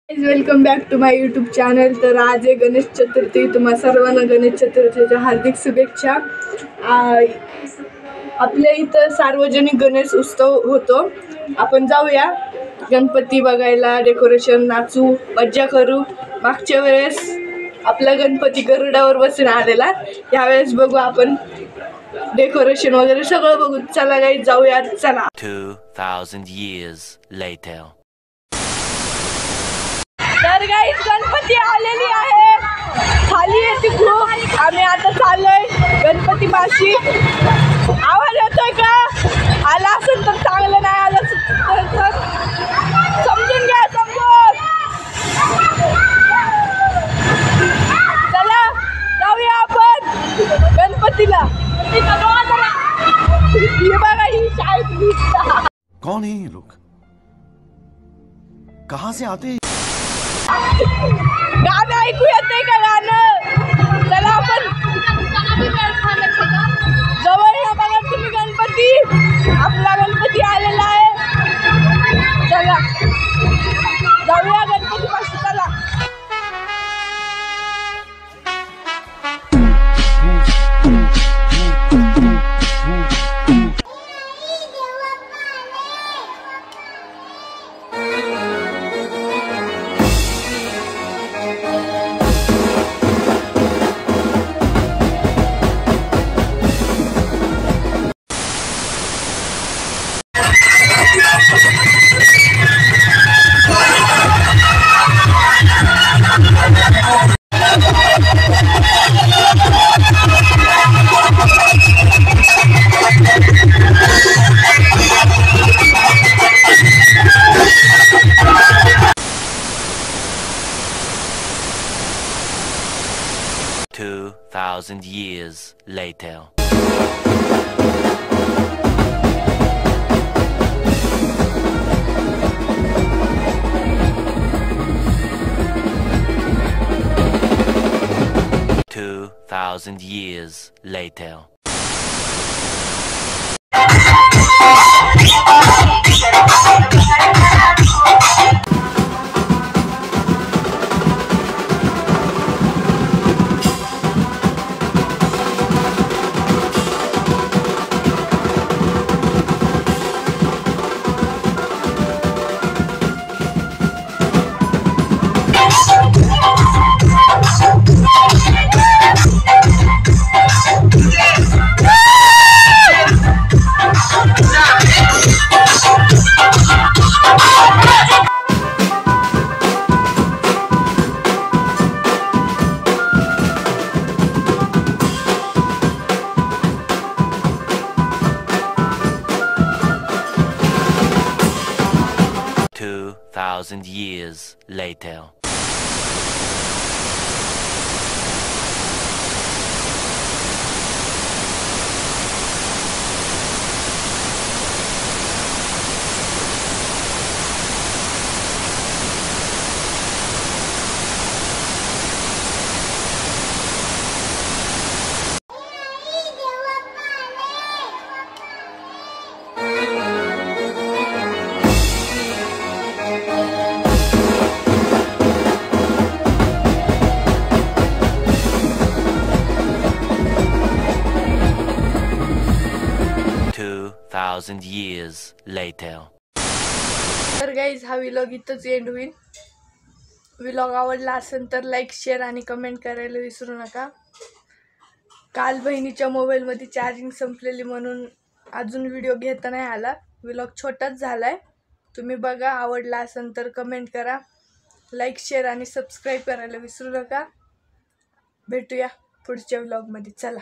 Welcome back to my YouTube channel. तर आज आहे गणेश चतुर्थी। तुम्हा सर्वांना गणेश चतुर्थीच्या हार्दिक शुभेच्छा। आपल्या इथं सार्वजनिक गणेश उत्सव होतो। आपण जाऊया गणपती बघायला, डेकोरेशन, नाचू, मज्जा करू। मागच्या वेळेस आपला गणपती गरुडावर बसून आलेला, यावेळेस बघू आपण डेकोरेशन वगैरे सगळं बघू। चला गाईस जाऊया, चला। 2000 years later. तर गाईस गणपती आलेली आहे, खाली येते खूप। आम्ही आता चाललोय गणपती पाशी। आवाज येतोय का? आला असेल तर चांगलं, नाही आलं तर समजून घ्या, समजून। चला जाऊया आपण गणपतीला। हे बघा, ही शाळेत कौन है ये लोग, कहाँ से आते हैं? गाणं ऐकू येतंय का? गाणं चला आपण जवळ या, बघा तुम्ही गणपती। आपला गणपती आलेला आहे, चला जाऊया गणपती पाशी, चला। Two 2000 years later. 2000 years later. Thousand years later. Thousand years later. तर गाईज हा व्लॉग इथंच एंड होईल। व्लॉग आवडला असेल तर लाईक, शेअर आणि कमेंट करायला विसरू नका। काल बहिणीच्या मोबाईलमध्ये चार्जिंग संपलेली म्हणून अजून व्हिडिओ घेता नाही आला। व्लॉग छोटाच झालाय, तुम्ही बघा। आवडला असेल तर कमेंट करा, लाईक, शेअर आणि सबस्क्राईब करायला विसरू नका। भेटूया पुढच्या व्लॉगमध्ये, चला।